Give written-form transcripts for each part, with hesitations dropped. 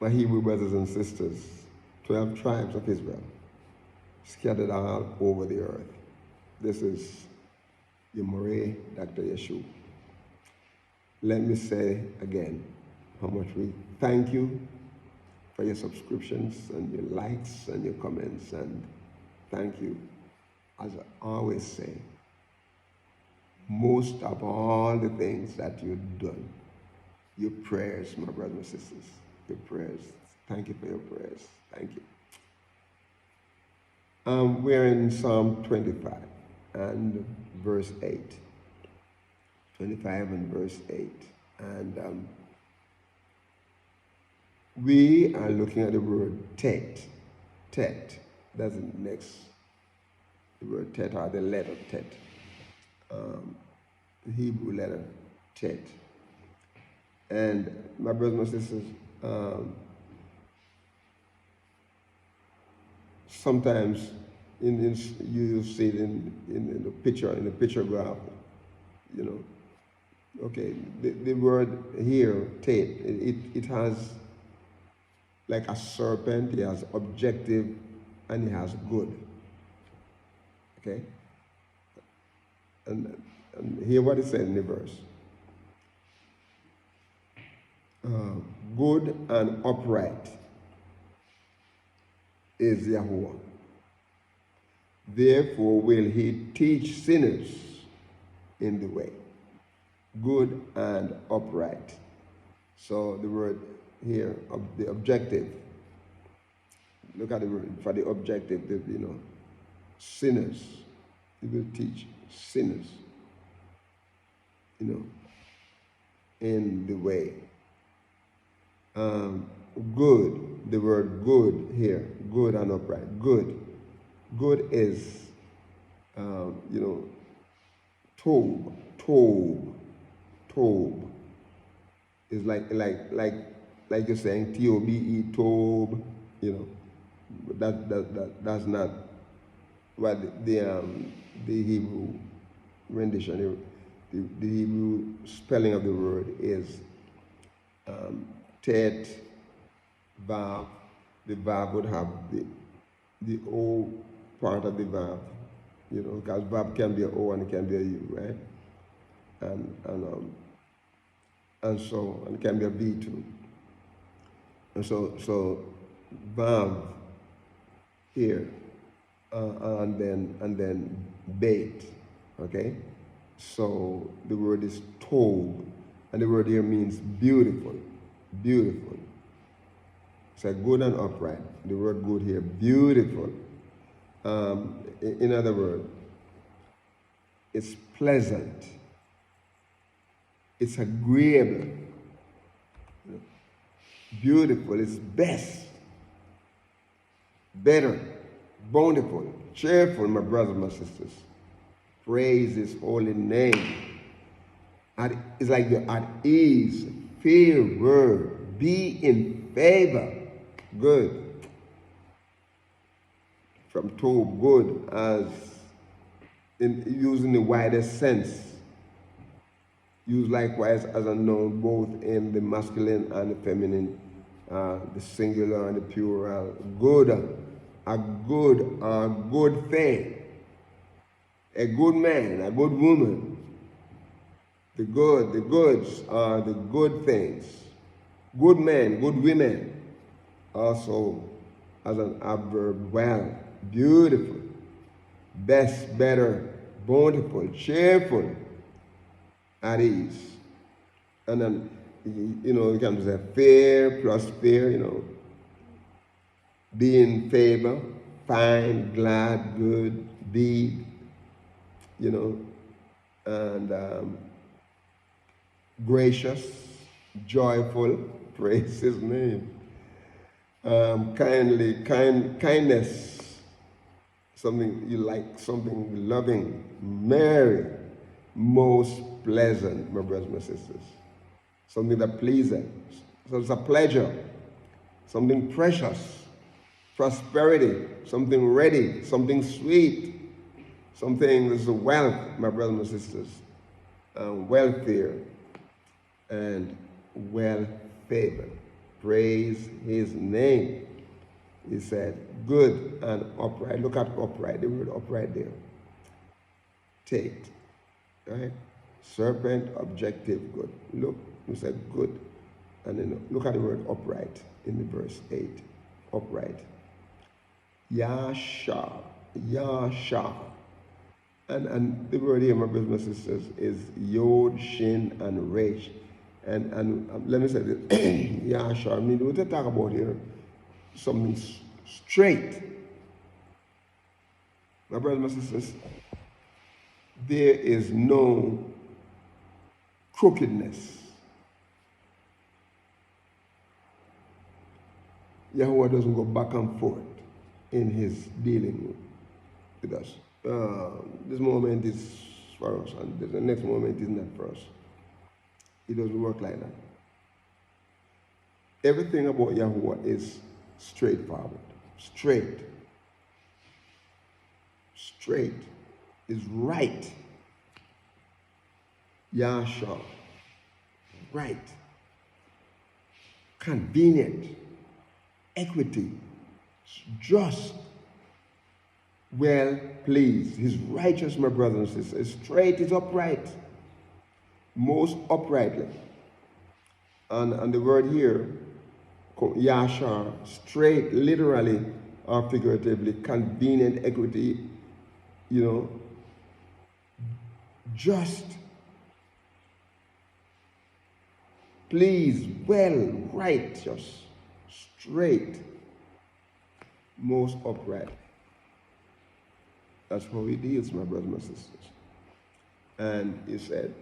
my Hebrew brothers and sisters, 12 tribes of Israel, scattered all over the earth. This is your Murray, Dr. Yeshua. Let me say again how much we thank you for your subscriptions and your likes and your comments, and thank you, as I always say, most of all the things that you've done, your prayers, my brothers and sisters, your prayers. Thank you for your prayers. Thank you. We're in Psalm 25 and verse 8. 25 and verse 8. And we are looking at the word Tet. Tet. That's the next. The word Tet, or the letter Tet. The Hebrew letter Tet. And my brothers and sisters, sometimes you see it in the picture graph, you know. Okay, the word here, Tet, it has like a serpent, it has objective, and it has good. Okay? And hear what it says in the verse. Good and upright is YAHUAH. Therefore will he teach sinners in the way. Good and upright. So the word here, the objective. Look at the word for the objective, you know, sinners. He will teach sinners, you know, in the way. Good, the word good here, good and upright. Good. Good is, you know, tob. Is like you're saying T-O-B-E, tob, you know. That's not what the Hebrew rendition, the Hebrew spelling of the word is Tet, Vav. The Vav would have the O part of the Vav, you know, because Vav can be an O and it can be a U, right? And it can be a V too. And so Vav here, and then bait, okay? So the word is tob, and the word here means beautiful. Beautiful. So good and upright. The word good here, beautiful. In other words, it's pleasant. It's agreeable. Beautiful. It's best. Better. Bountiful. Cheerful, my brothers, my sisters. Praise his holy name. It's like you're at ease. Favor, be in favor, good. From tob, good, as in using the widest sense. Used likewise as a noun both in the masculine and the feminine, the singular and the plural. Good, a good thing, a good man, a good woman. The goods are the good things. Good men, good women. Also, as an adverb, well, beautiful, best, better, bountiful, cheerful, at ease. And then, you know, you can say fair plus fair, you know, be in favor, fine, glad, good, deed, you know, and gracious, joyful, praise his name. Kindness, something you like, something loving, merry, most pleasant, my brothers and my sisters. Something that pleases. So it's a pleasure, something precious, prosperity, something ready, something sweet, something that's a wealth, my brothers and my sisters, welfare, and well favored. Praise his name. He said, good and upright. Look at upright, the word upright there. Take, right? Serpent, objective, good. Look, he said good. And then look at the word upright in the verse 8. Upright. Yashah. Yashah. And the word here, my brothers and sisters, is Yod, Shin, and Resh. And let me say this. Yashah, I mean, what I talk about here, something straight. My brothers and sisters, there is no crookedness. YAHUAH doesn't go back and forth in his dealing with us. This moment is for us, and the next moment is not for us. It doesn't work like that. Everything about YAHUAH is straightforward. Straight is right. Yashah, right. Convenient, equity, just, well pleased. He's righteous, my brothers and sisters. Straight is upright, most uprightly. And the word here, Yashar, straight, literally or figuratively, convenient, equity, just, pleased, well, righteous, straight, most upright. That's how he deals, my brothers and sisters. And he said,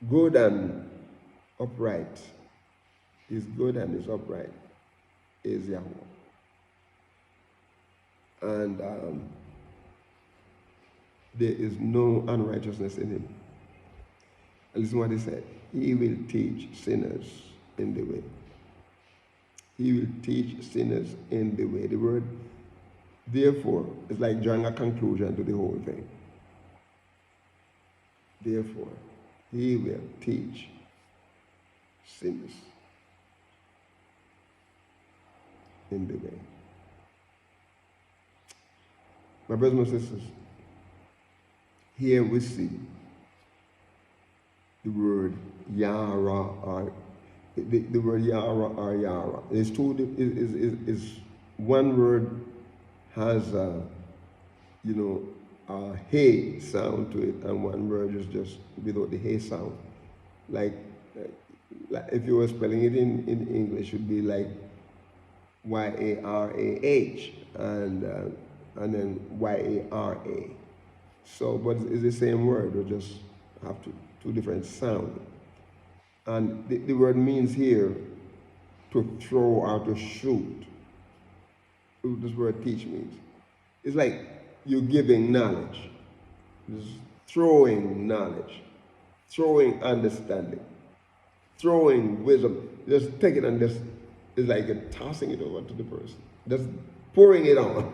good and upright is good and is upright is YAHUAH. And there is no unrighteousness in him. And listen what he said. He will teach sinners in the way. He will teach sinners in the way. The word, therefore, is like drawing a conclusion to the whole thing. Therefore, he will teach sinners in the way. My brothers and sisters, here we see the word YAHUAH, or the word YAHUAH or YAHUAH. It's two. Is one word has a hey sound to it, and one word is just without the hey sound. Like if you were spelling it in English, it would be like YARAH and then YARA. So, but it's the same word. We just have two different sounds. And the word means here to throw or to shoot. This word teach means. It's like you're giving knowledge. Just throwing knowledge. Throwing understanding. Throwing wisdom. Just take it and just, it's like you're tossing it over to the person. Just pouring it on.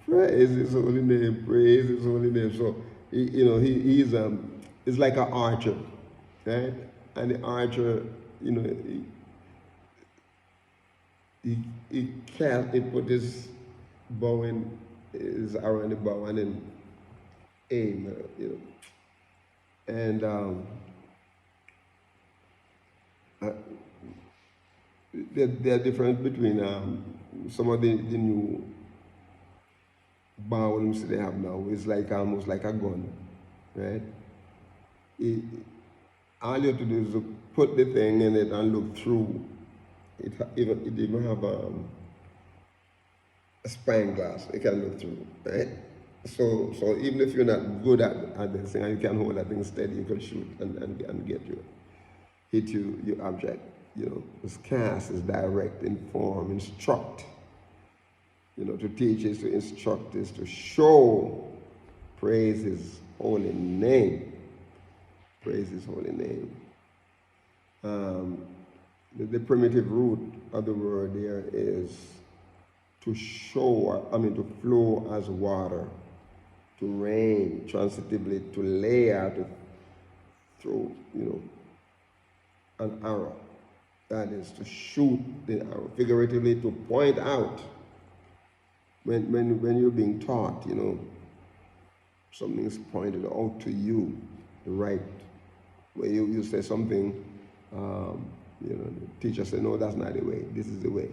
Praise his holy name. Praise his holy name. So, he's it's like an archer, right? And the archer, he cast, he put his bow in, his arrow in the bow and then aim, And there are difference between some of the new bows they have now. It's like almost like a gun, right? All you have to do is to put the thing in it and look through. It even have a spine glass. It can look through, right? So even if you're not good at this thing, and you can hold that thing steady, you can shoot and hit your object. This cast is direct, inform, instruct. To teach is to instruct, is to show. Praise his holy name. Praise his holy name. The primitive root of the word there is to show, to flow as water, to rain transitively, to layer, to throw, an arrow. That is to shoot the arrow, figuratively to point out. When you're being taught, something's pointed out to you, the right way. You say something, the teacher said, no, that's not the way. This is the way.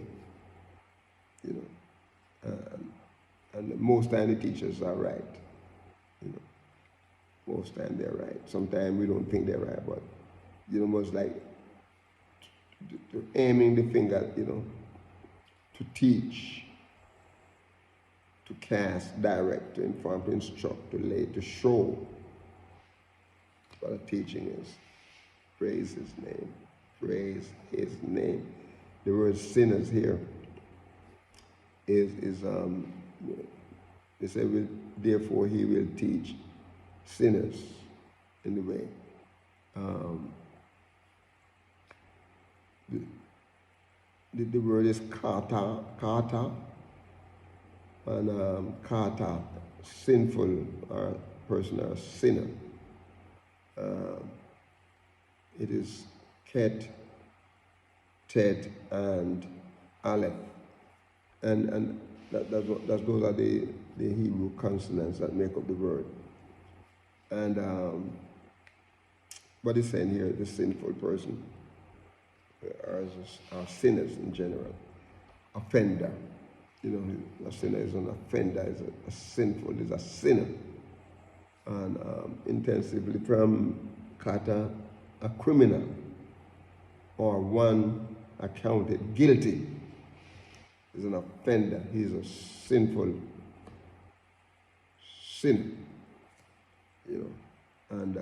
And most time the teachers are right. Most time they're right. Sometimes we don't think they're right, but almost like to aiming the finger, to teach, to cast, direct, to inform, to instruct, to lay, to show what a teaching is. Praise his name. Praise his name. The word sinners here is they say, therefore he will teach sinners in the way. The word is kata, and kata, sinful or person or sinner. It is Chet, Tet, and Aleph, and those are the Hebrew consonants that make up the word. And what it's saying here, the sinful person, are sinners in general, offender. A sinner is an offender, is a sinful, is a sinner. And intensively from kata, a criminal, or one accounted guilty, is an offender. He's a sinful sinner, and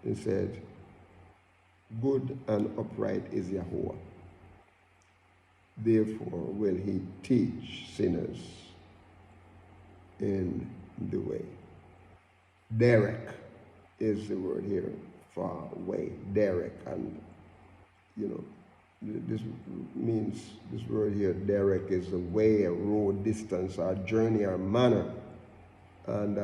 he said, good and upright is YAHUAH. Therefore will he teach sinners in the way. Derek is the word here for way. Derek, and this means, this word here, derek, is a way, a road, distance, or journey, or manner, and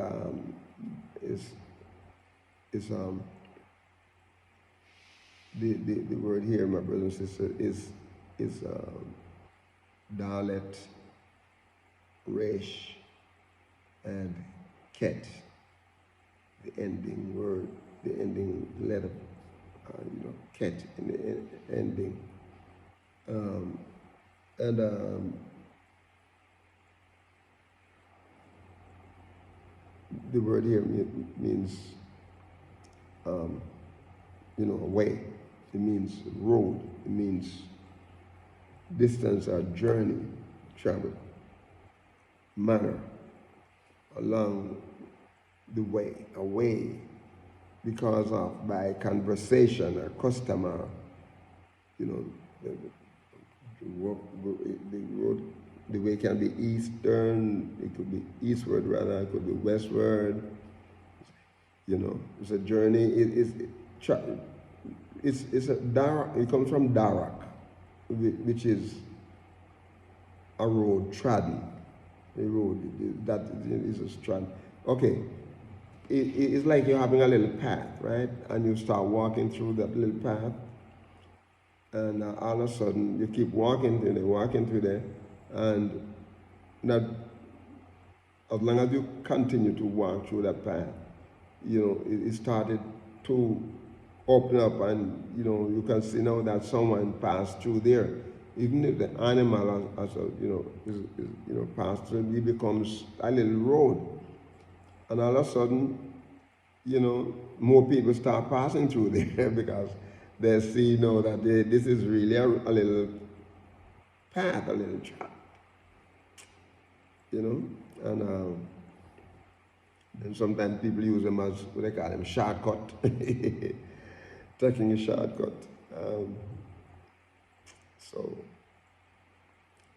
the word here, my brothers and sisters, is Dalet, Resh, and Ket, the ending word, the ending letter, Ket in the ending. The word here means, way. It means road. It means distance or journey, travel, manner, along the way, away, because of, by conversation or custom, or, the way can be eastern, it could be eastward rather, it could be westward. It's a journey. It's a darak. It comes from darak, which is a road trodden. A road that is a strand. Okay, it's like you're having a little path, right? And you start walking through that little path, and all of a sudden you keep walking through there, and now, as long as you continue to walk through that path, it started to open up, and you can see now that someone passed through there. Even if the animal is passed through, it becomes a little road, and all of a sudden, more people start passing through there because they see that this is really a little path, a little track, and then sometimes people use them as what they call them, shortcut. Taking a shortcut.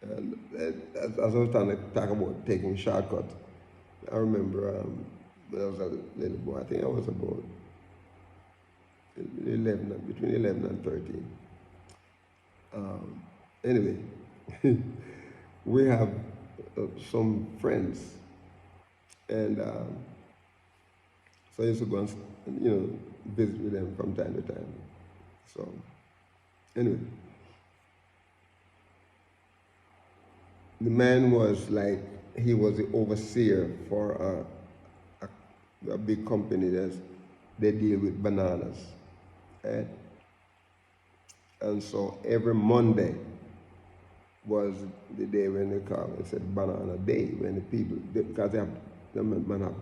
And as I was trying to talk about taking a shortcut, I remember when I was a little boy, I think I was about between 11 and 13. Anyway, we have some friends, and So I used to go and, visit with them from time to time. So, anyway. The man was like, he was the overseer for a big company they deal with bananas. Right? And so every Monday was the day when they call it, said banana day, when the people, because the man have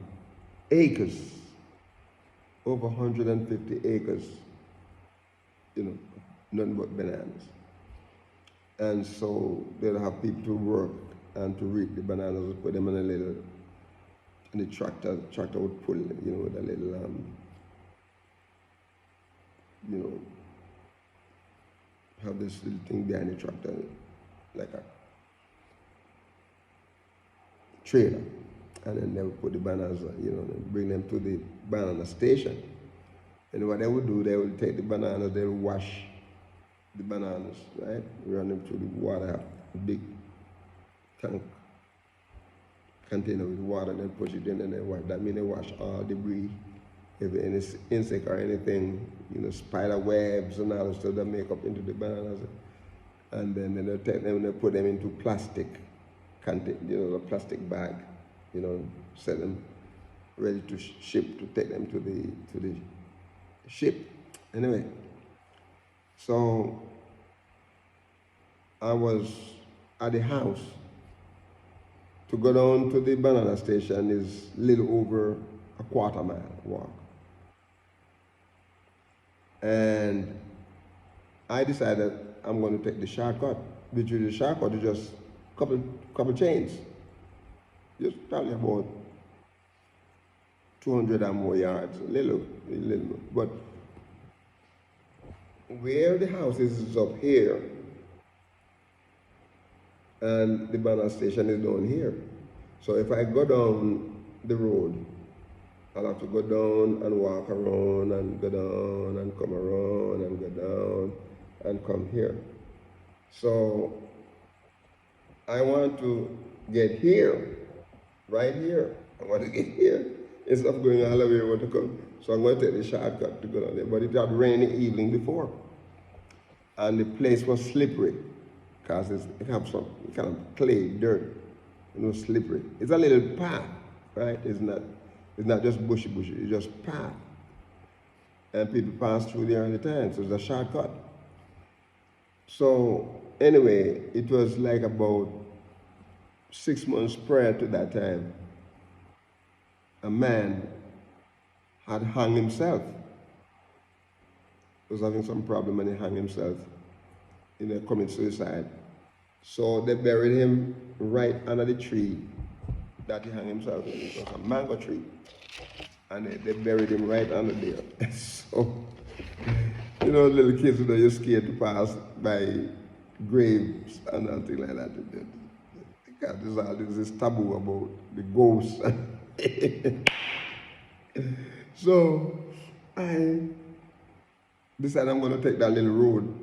acres, over 150 acres, nothing but bananas. And so they'll have people to work and to reap the bananas, put them in the tractor would pull, with a little, have this little thing behind the tractor, like a trailer. And then they would put the bananas, and bring them to the banana station. And what they would do, they would take the bananas, they would wash the bananas, right? Run them through the water, a big tank container with water, and then push it in and then wash. That means they wash all debris, if any insect or anything, spider webs and all the stuff that make up into the bananas. And then they'll take them and they put them into plastic container, a plastic bag, set them ready to ship, to take them to the ship. Anyway, so I was at the house. To go down to the banana station is a little over a quarter-mile walk. And I decided I'm going to take the shortcut. Which is the shortcut is just a couple chains. Just probably about 200 or more yards, a little. But where the house is up here, and the banana station is down here. So if I go down the road, I'll have to go down and walk around and go down and come around and go down and come here. So I want to get here, right here. I want to get here instead of going all the way I want to come. So I'm going to take the shortcut to go down there. But it had rained the evening before. And the place was slippery because it has some kind of clay, dirt, slippery. It's a little path, right? It's not just bushy, it's just path. And people pass through there all the time, so it's a shortcut. So anyway, it was like about 6 months prior to that time, a man had hung himself. He was having some problem and he hung himself, commit suicide. So they buried him right under the tree that he hung himself in. It was a mango tree. And they buried him right under there. So, little kids, you're scared to pass by graves and something like that. Because there's this taboo about the ghosts. So I decided I'm going to take that little road,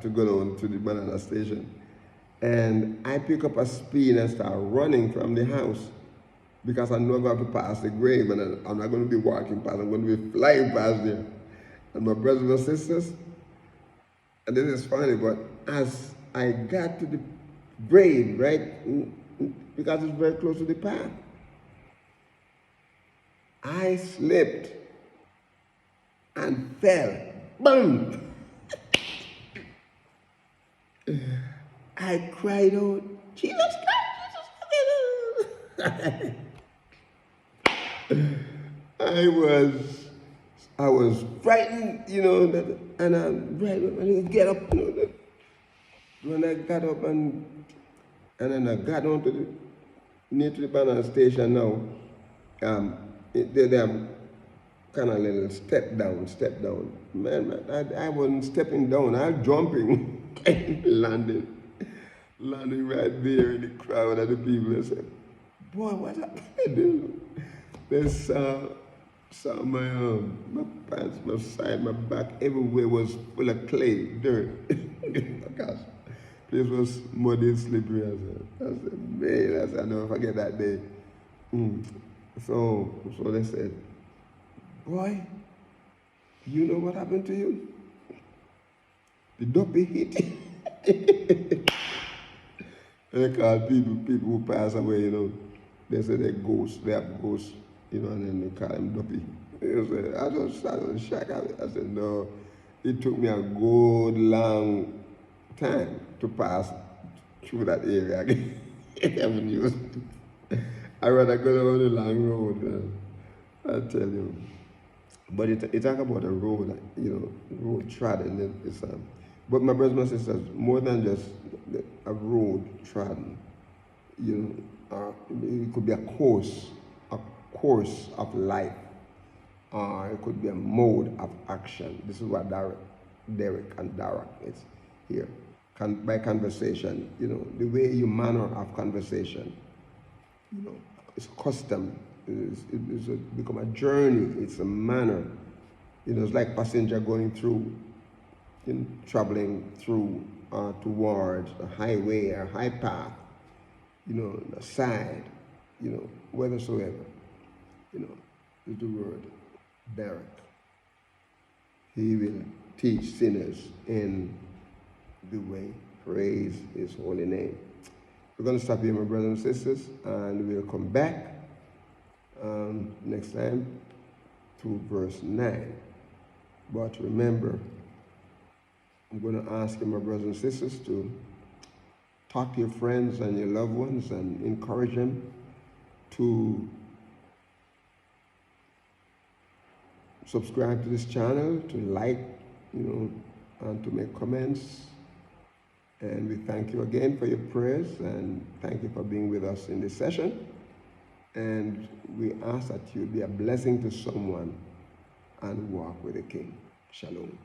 to go down to the banana station. And I pick up a speed and start running from the house because I know I'm going to pass the grave and I'm not going to be walking past, I'm going to be flying past there. And my brothers and sisters, and this is funny, but as I got to the grave, right, because it's very close to the path, I slipped and fell. Boom! I cried out, Jesus Christ! I was frightened, and I get up, when I got up and then I got on near to the banana station now, they have kind of little step down. Man, I wasn't stepping down, I was jumping, landing right there in the crowd of the people. I said, boy, what's happening? They saw my pants, my side, my back, everywhere was full of clay, dirt. Gosh, place was muddy and slippery. I said, man, I'll never forget that day. So they said, boy, you know what happened to you? The dopey hit. They call people who pass away, they say they're ghosts, they have ghosts, and then they call them dopey. I was shocked. I said, no, it took me a good long time to pass through that area again. I haven't used it. I rather go down the long road, man. I tell you. But it talk about a road, road trodden. But my brothers and sisters, more than just a road trodden, it could be a course of life, or it could be a mode of action. This is what Derek and Dara is here. By conversation, the way you manner of conversation, it's custom. It's become a journey. It's a manner. It's like passenger going through, traveling through towards a highway or high path, the side, whithersoever, is the word Derek. He will teach sinners in the way. Praise his holy name. We're going to stop here, my brothers and sisters, and we'll come back next time to verse 9. But remember, I'm going to ask you, my brothers and sisters, to talk to your friends and your loved ones and encourage them to subscribe to this channel, to like, and to make comments. And we thank you again for your prayers, and thank you for being with us in this session. And we ask that you be a blessing to someone and walk with the King. Shalom.